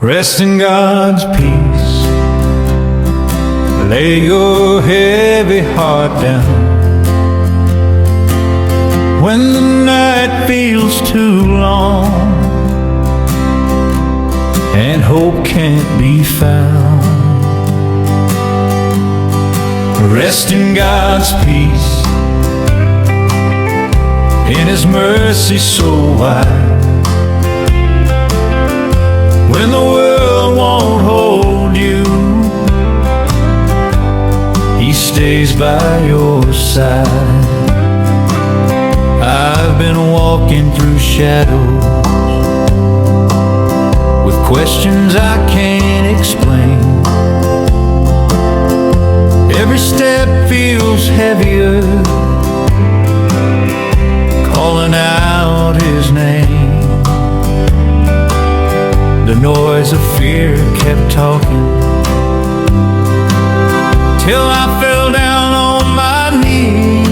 Rest in God's peace. Lay your heavy heart down. When the night feels too long and hope can't be found, rest in God's peace. In His mercy so wide, when the world won't hold you, He stays by your side. I've been walking through shadows with questions I can't explain. Every step feels heavier, calling out His name. The noise of fear kept talking till I fell down on my knees.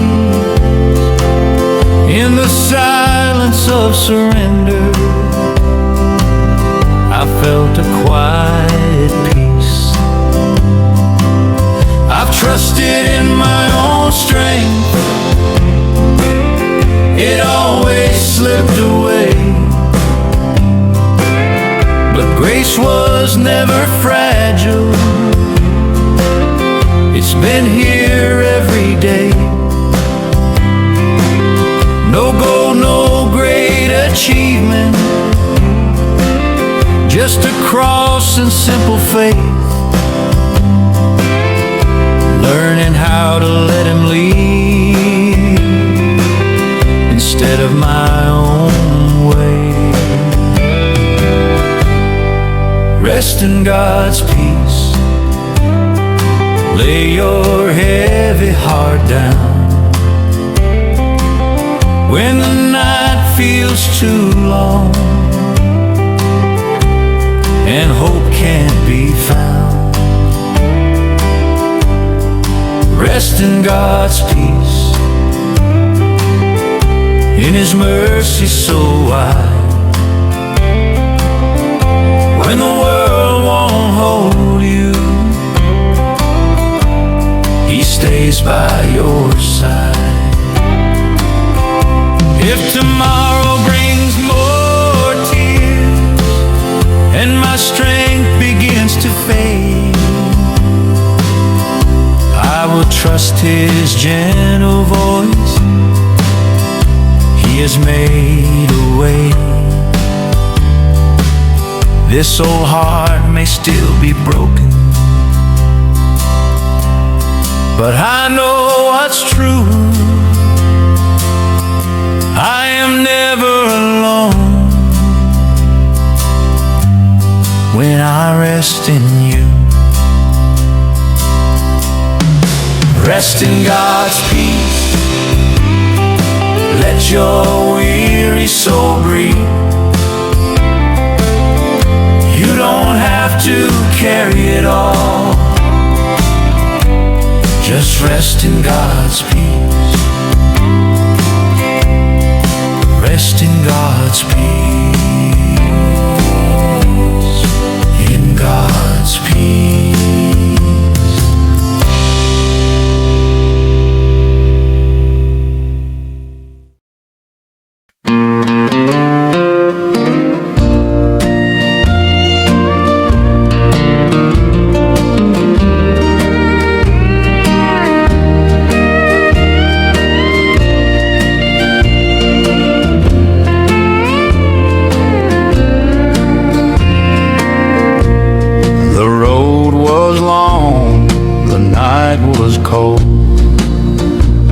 In the silence of surrender, I felt a quiet peace. I've trusted in my own strength, it always slipped away. But grace was never fragile, it's been here every day. No gold, no great achievement, just a cross and simple faith. Learning how to let Him lead instead of my own way. Rest in God's peace. Lay your heavy heart down. When the night feels too long and hope can't be found, rest in God's peace. In His mercy so wide, when the world won't hold you, He stays by your side. If tomorrow brings more tears and my strength begins to fade, I will trust His gentle voice. He has made a way. This old heart may still be broken, but I know what's true. I am never alone when I rest in You. Rest in God's peace. Let your weary soul breathe. You don't have to carry it all. Just rest in God's peace. Rest in God's peace. In God's peace.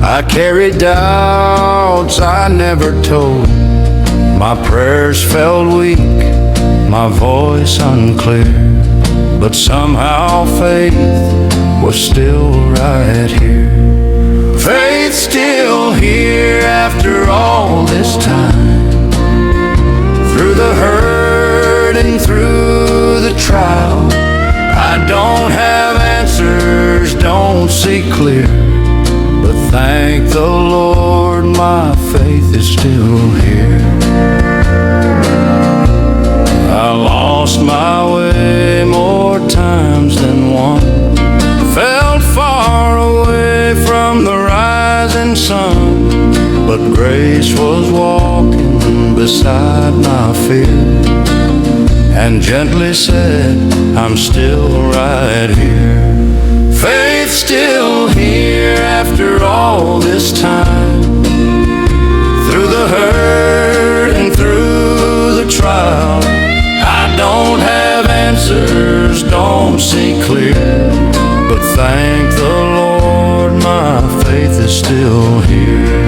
I carried doubts I never told. My prayers felt weak, my voice unclear, but somehow faith was still right here. Faith still here after all this time. Through the hurt and through the trial, I don't have answers, don't see clear, but thank the Lord my faith is still here. I long lost my way more times than one. Felt far away from the rising sun, but grace was walking beside my fear and gently said, I'm still right here. Faith still here after all this time, through the hurt and through the trial. I don't have answers, don't see clear, but thank the Lord my faith is still here.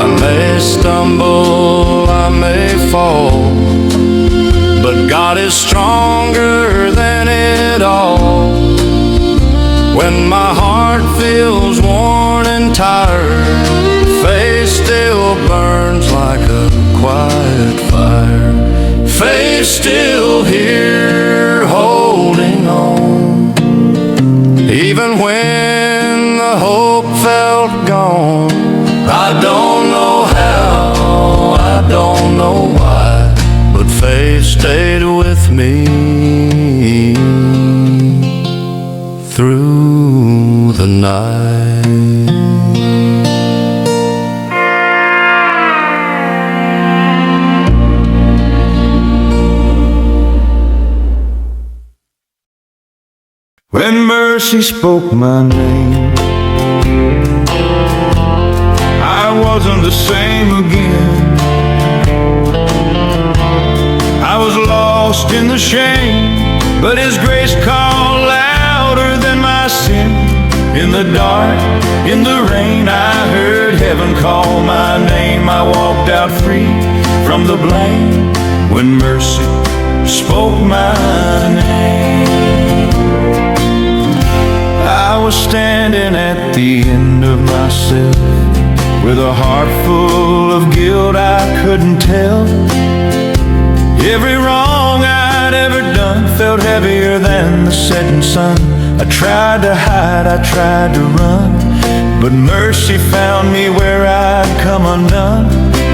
I may stumble, I may fall, but God is stronger than it all. When my heart feels worn and tired, faith still burns like a quiet fire. Faith still here holding on, even when the hope felt gone. I don't know how, I don't know why, but faith stayed with me through the night. When mercy spoke my name, I wasn't the same again. I was lost in the shame, but His grace called louder than my sin. In the dark, in the rain, I heard heaven call my name. I walked out free from the blame when mercy spoke my name. I was standing at the end of myself, with a heart full of guilt I couldn't tell. Every wrong I'd ever done felt heavier than the setting sun. I tried to hide, I tried to run, but mercy found me where I'd come undone.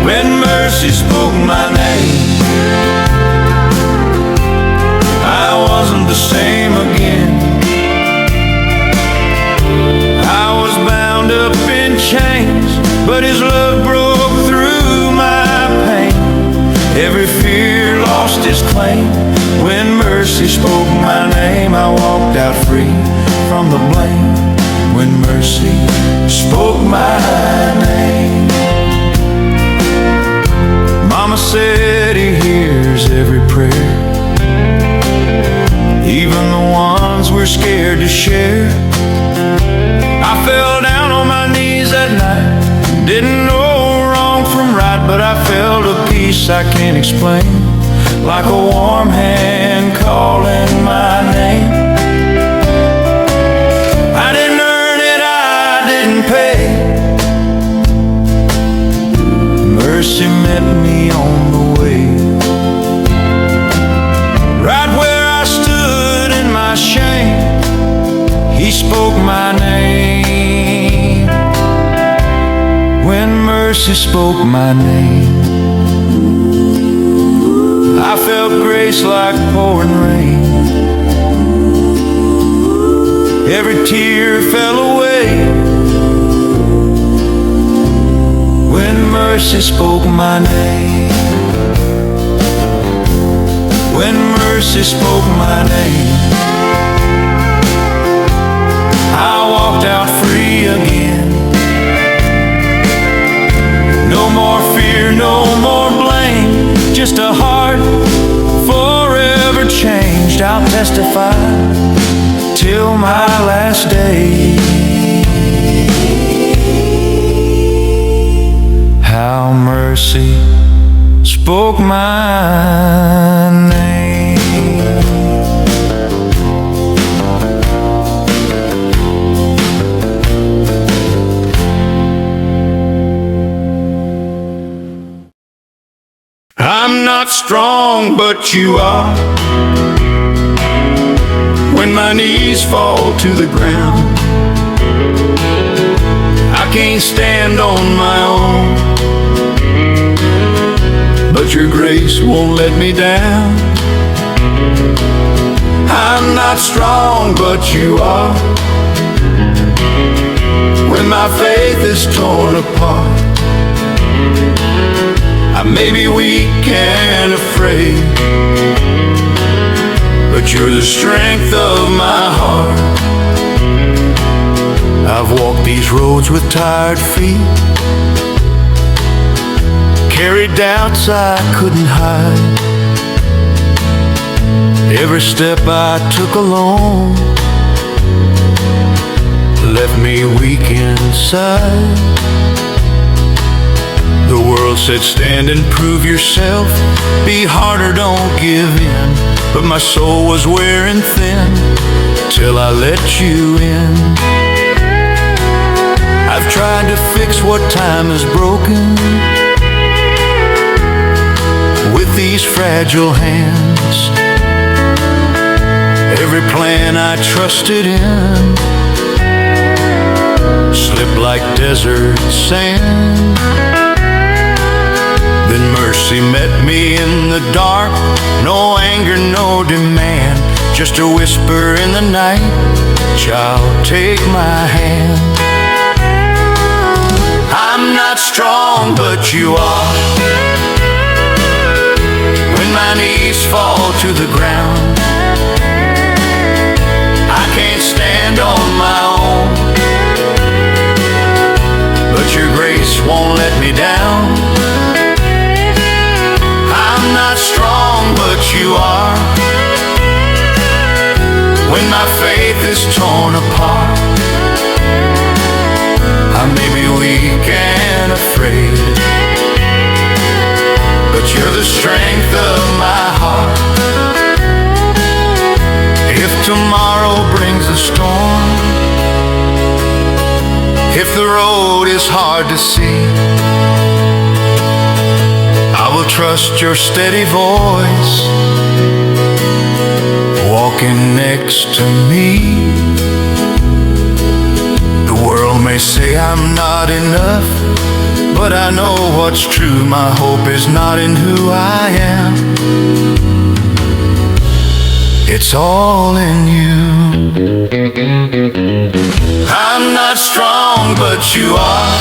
When mercy spoke my name, I wasn't the same again. I was bound up in chains, but His love broke through my pain. Every fear lost its claim. When mercy spoke my name, I walked out free from the blame. When mercy spoke my name. Mama said He hears every prayer, even the ones we're scared to share. I fell down on my knees that night, didn't know wrong from right, but I felt a peace I can't explain, like a warm hand calling my name. I didn't earn it, I didn't pay. Mercy met me on the way, right where I stood in my shame. He spoke my name. When mercy spoke my name, I felt grace like pouring rain. Every tear fell away when mercy spoke my name. When mercy spoke my name, I walked out free again. No more fear, no more blame, just a heart forever changed. I'll testify till my last day how mercy spoke my name. I'm not strong, but you are. When my knees fall to the ground, I can't stand on my own, but but your grace won't let me down. I'm not strong, but you are. When my faith is torn apart, I may be weak and afraid, but you're the strength of my heart. I've walked these roads with tired feet, carried doubts I couldn't hide. Every step I took alone left me weak inside. The world said, stand and prove yourself, be harder, don't give in. But my soul was wearing thin till I let you in. I've tried to fix what time has broken with these fragile hands. Every plan I trusted in slipped like desert sand. Then mercy met me in the dark, no anger, no demand, just a whisper in the night, child, take my hand. I'm not strong, but you are. When my knees fall to the ground, I can't stand on my own, but your grace won't let me down. I'm not strong, but you are. When my faith is torn apart, I may be weak and afraid, but you're the strength of my heart. If tomorrow brings a storm, if the road is hard to see, I will trust your steady voice, walking next to me. The world may say I'm not enough, but I know what's true. My hope is not in who I am, it's all in you. I'm not strong, but you are.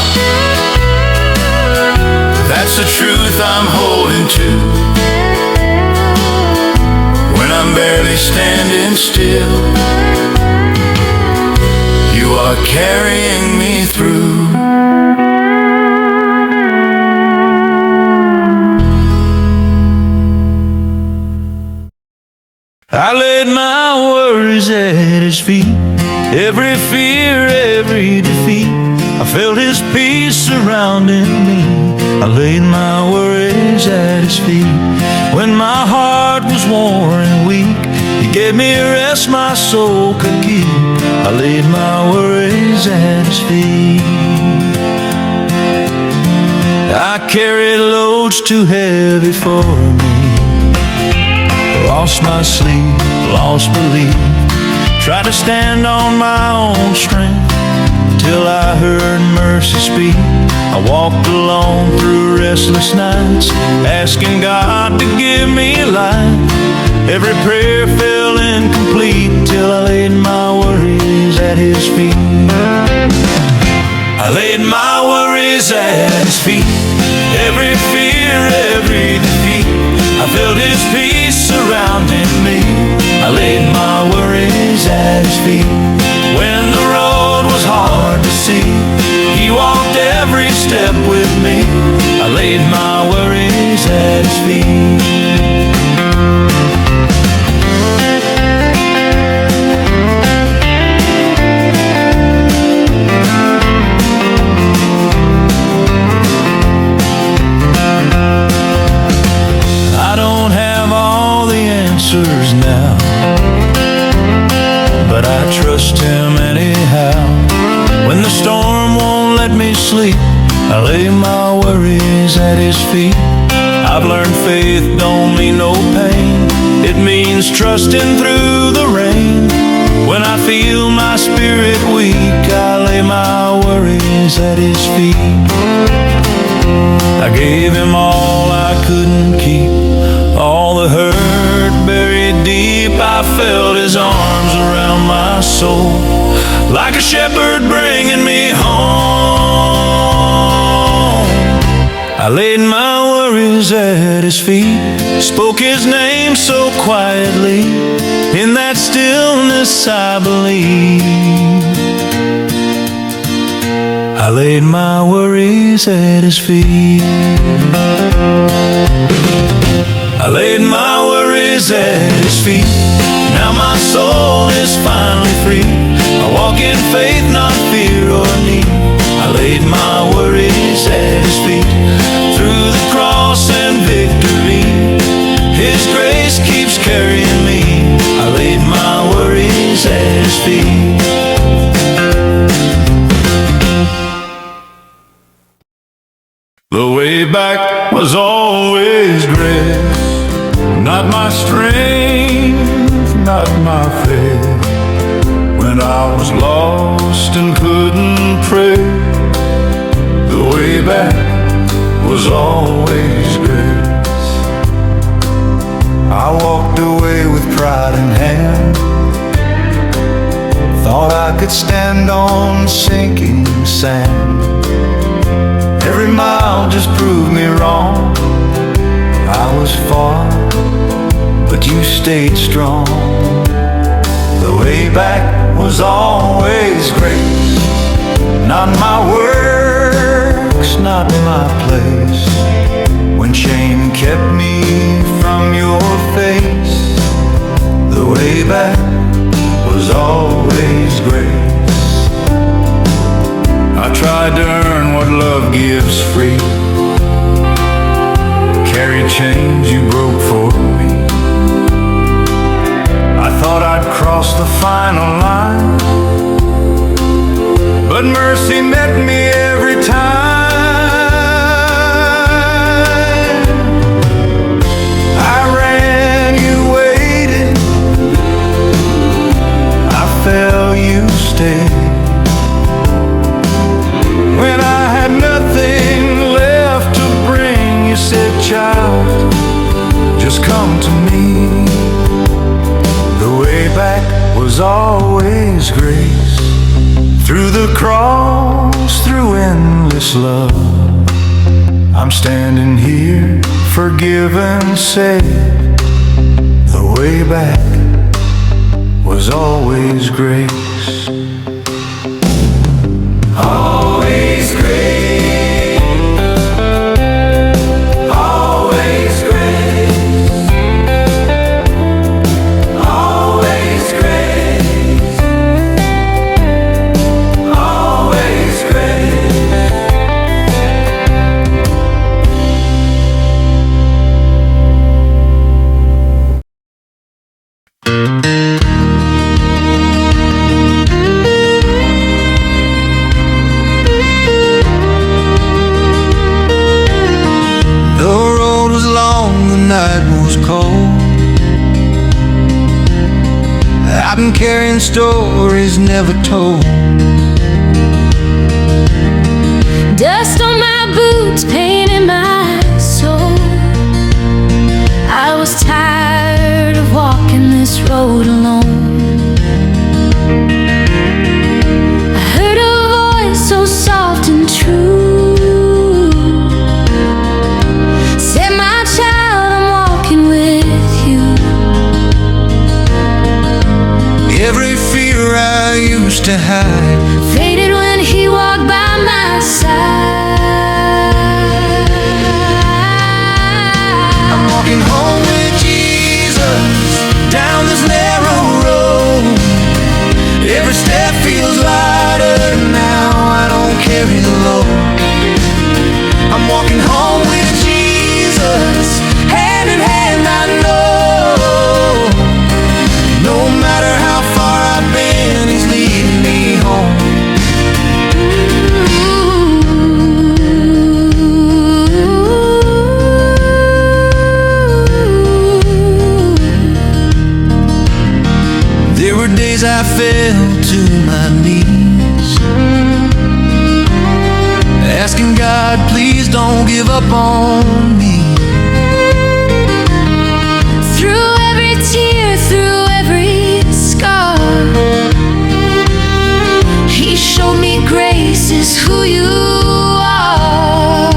That's the truth I'm holding to. When I'm barely standing still, you are carrying me through. I laid my worries at his feet, every fear, every defeat. I felt his peace surrounding me. I laid my worries at his feet. When my heart was worn and weak, he gave me a rest my soul could keep. I laid my worries at his feet. I carried loads too heavy for me, lost my sleep, lost belief, tried to stand on my own strength, till I heard mercy speak. I walked alone through restless nights, asking God to give me light. Every prayer fell incomplete till I laid my worries at his feet. I laid my worries at his feet, every fear, every defeat. I felt his peace surrounding me. I laid my worries at his feet. When the road was hard to see, he walked every step with me. I laid my worries at his feet. I don't have all the answers now, but I trust him anyhow. When the storm won't let me sleep, I lay my worries at his feet. I've learned faith don't mean no pain, it means trusting through the rain. When I feel my spirit weak, I lay my worries at his feet. I gave him all I couldn't keep, all the hurt buried deep. I felt his arms around my soul, like a shepherd bringing me home. I laid my worries at his feet, spoke his name so quietly. In that stillness I believe. I laid my worries at his feet. I laid my worries at his feet. Now my soul is finally free. I walk in faith, not fear or need. I laid my worries at his feet. Through the cross and victory, his grace keeps carrying me. I laid my worries at his feet. The way back was always grace, not my strength, not my faith. When I was lost and couldn't pray, the way back was always grace. I walked away with pride in hand, thought I could stand on sinking sand. Every mile just proved me wrong. I was far, but you stayed strong. The way back was always grace, not my works, not my place. When shame kept me from your face, the way back was always grace. I tried to earn what love gives free, carry chains you broke for me. I thought I'd cross the final line, but mercy met me every time. I ran, you waited, I fell, you stayed. When I had nothing left to bring, you said, child, just come to me. The way back was always grace. Through the cross, through endless love, I'm standing here, forgiven, saved. The way back was always grace. Always grace, always grace, always grace, always grace. I've been carrying stories never told. Dust on my boots, pain in my soul. I was tired of walking this road alone. I heard a voice so soft and true, said, my child, I'm walking with you. Every fear I used to hide faded when he walked by my side. I'm walking home with Jesus down this narrow road. Every step feels lighter now, I don't carry the load. I'm walking home with Jesus, hand in hand, I know. No matter how far I've been, he's leading me home. There were days I fell to my knees, asking God, please don't give up on me. Through every tear, through every scar, He showed me grace is who you are.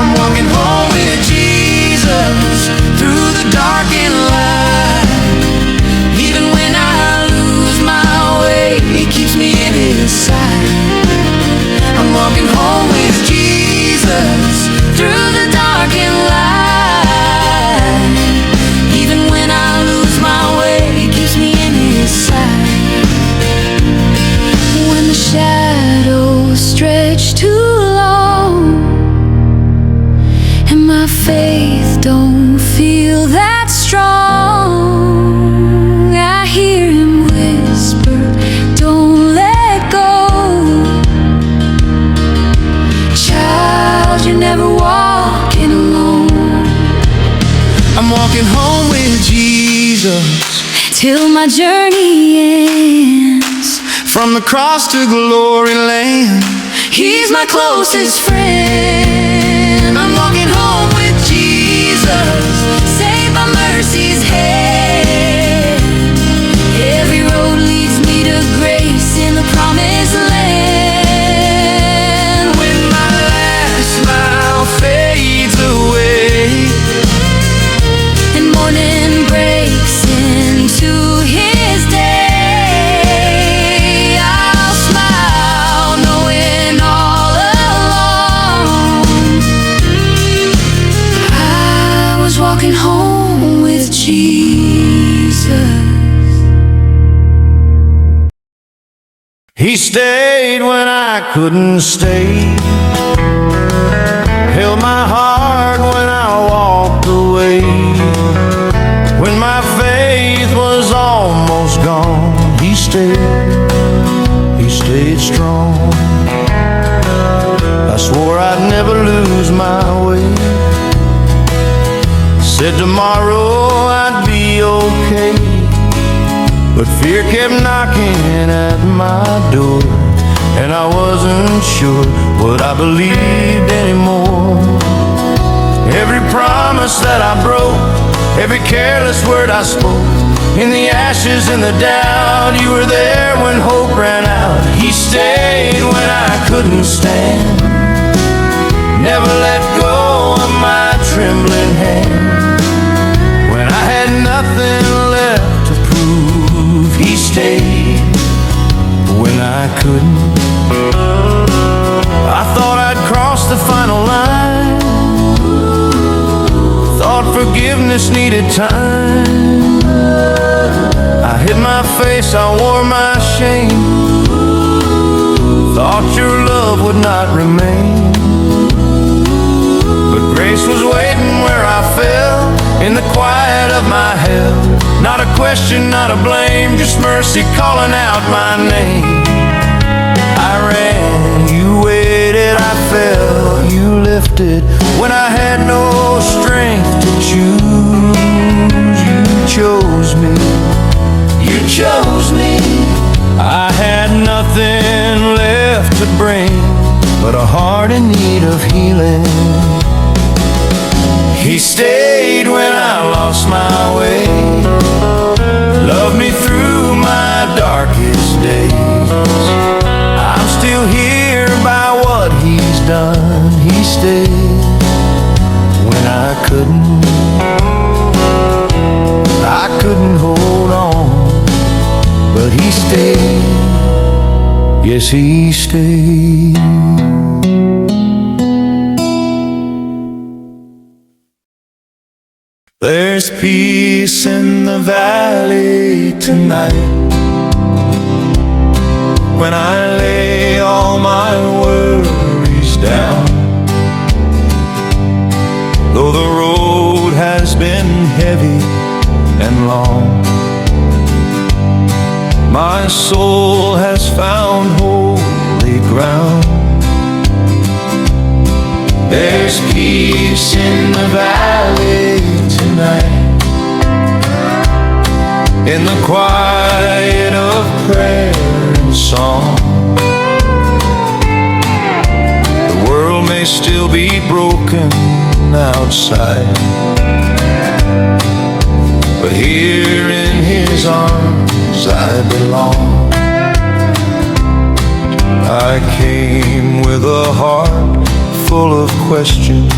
I'm walking home with Jesus through the dark and light. Even when I lose my way, He keeps me in His sight. I'm walking home with Jesus through the dark and light. Even when I lose my way, He keeps me in His sight. When the shadows stretch too long and my faith don't feel that strong, I hear Him whisper, don't let go. Child, you're never walking alone. I'm walking home with Jesus Till my journey ends, from the cross to glory land. He's my closest friend. I'm walking home with Jesus, Saved by mercy's hand. Every road leads me to grace in the promised land. when my last smile fades away And morning breaks into His day, I'll smile knowing all along I was walking home with Jesus. He stayed when I couldn't stay, held my heart when I walked away. When my faith was almost gone, He stayed strong. I swore I'd never lose my way, said tomorrow I'd be okay. But fear kept knocking at my door, and I wasn't sure what I believed anymore. Every promise that I broke, every careless word I spoke, in the ashes and the doubt, you were there when hope ran out. He stayed when I couldn't stand, never let go of my trembling hand. When I had nothing left to prove, He stayed when I couldn't. I thought I'd crossed the final line, thought forgiveness needed time. I hid my face, I wore my shame, thought your love would not remain. But grace was waiting where I fell, in the quiet of my hell. Not a question, not a blame, just mercy calling out my name. I ran, you waited, I fell, you lifted when I had no strength to choose. You chose me, you chose me. I had nothing left to bring but a heart in need of healing. He stayed when I lost my way, loved me through my darkest days. I'm still here by what He's done. He stayed when I couldn't hold on, but He stayed, yes, He stayed. There's peace in the valley tonight, when I lay all my worries down. Though the road has been heavy and long, my soul has found holy ground. There's peace in the valley tonight, in the quiet of prayer and song. may still be broken outside, but here in His arms I belong. I came with a heart full of questions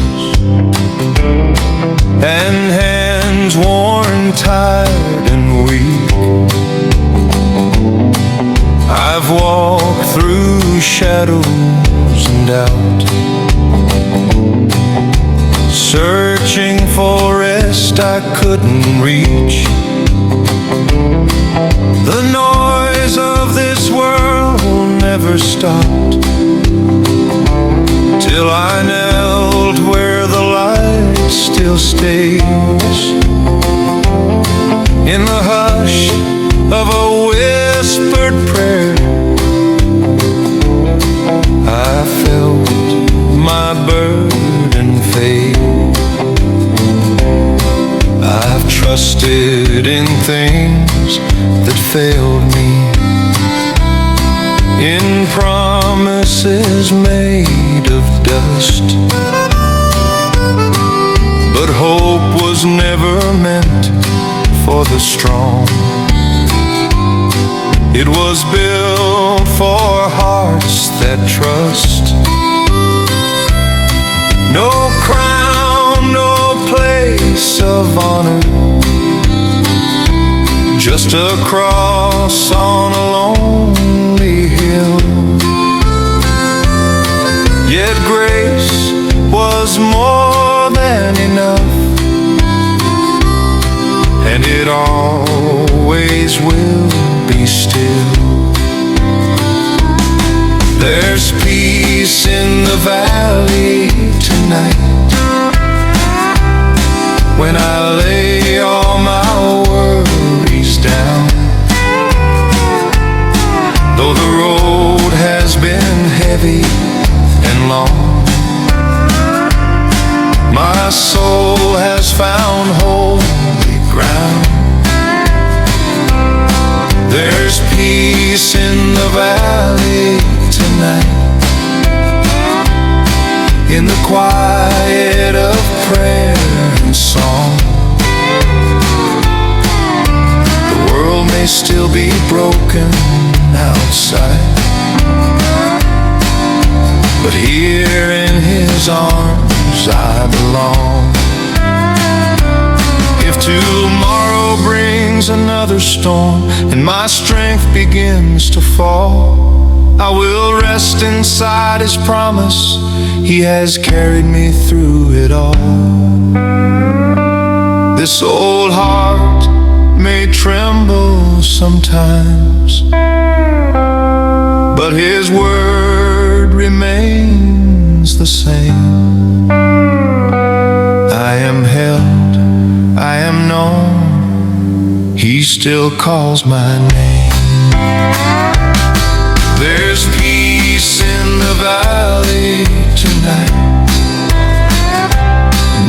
and hands worn tired and weak. I've walked through shadows and doubt, searching for rest I couldn't reach. The noise of this world never stopped, till I knelt where the light still stays. In the hush of a whispered prayer, I felt my burden fade. I've trusted in things that failed me, in promises made of dust, but hope was never meant for the strong. It was built for hearts that trust. No crown, no place of honor, just a cross on a lonely hill. Yet grace was more than enough, and it always will be still. There's peace in the valley tonight, when I lay all my worries down. Though the road has been heavy and long, my soul has found holy ground. There's peace in the valley tonight, in the quiet of prayer and song. The world may still be broken outside, but here in His arms I belong. If tomorrow brings another storm and my strength begins to fall, I will rest inside His promise. He has carried me through it all. This old heart may tremble sometimes, but His word remains the same. I am held, I am known, He still calls my name. There's peace in the valley tonight,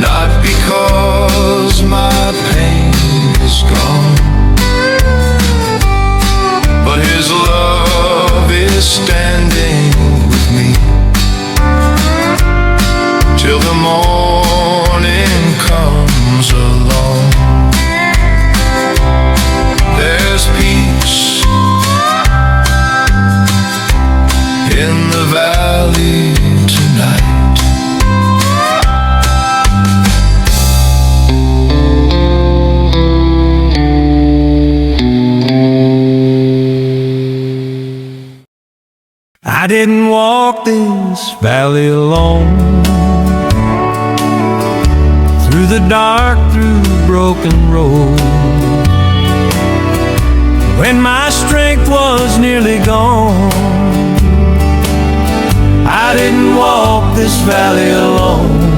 not because my pain is gone, but His love is standing with me till the morning comes along. There's peace in the valley tonight. I didn't walk this valley alone, through the dark, through broken road. When my strength was nearly gone, I didn't walk this valley alone.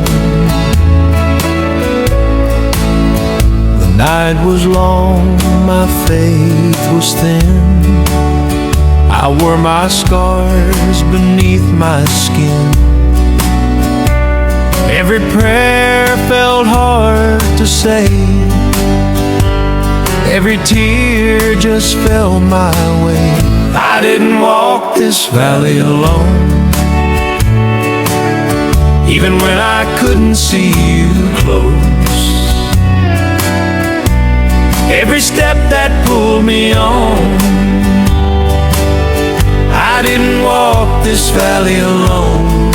The night was long, my faith was thin, I wore my scars beneath my skin. Every prayer felt hard to say, every tear just fell my way. I didn't walk this valley alone. even when I couldn't see you close. Every step that pulled me on, I didn't walk this valley alone.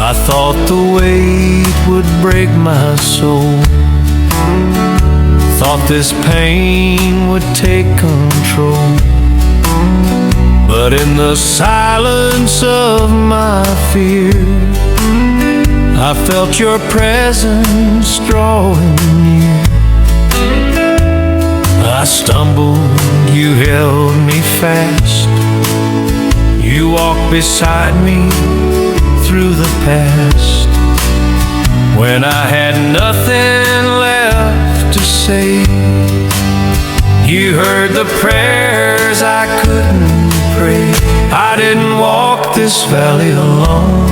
I thought the weight would break my soul, thought this pain would take control. But in the silence of my fear, I felt your presence drawing near. I stumbled, you held me fast. You walked beside me through the past. When I had nothing left to say, you heard the prayers I couldn't pray. I didn't walk this valley alone.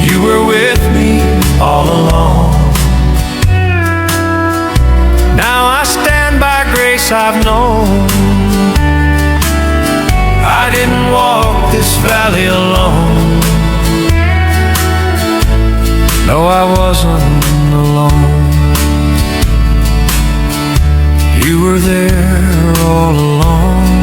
You were with me all along. Now I stand by grace I've known. I didn't walk this valley alone. No, I wasn't alone. You were there all along.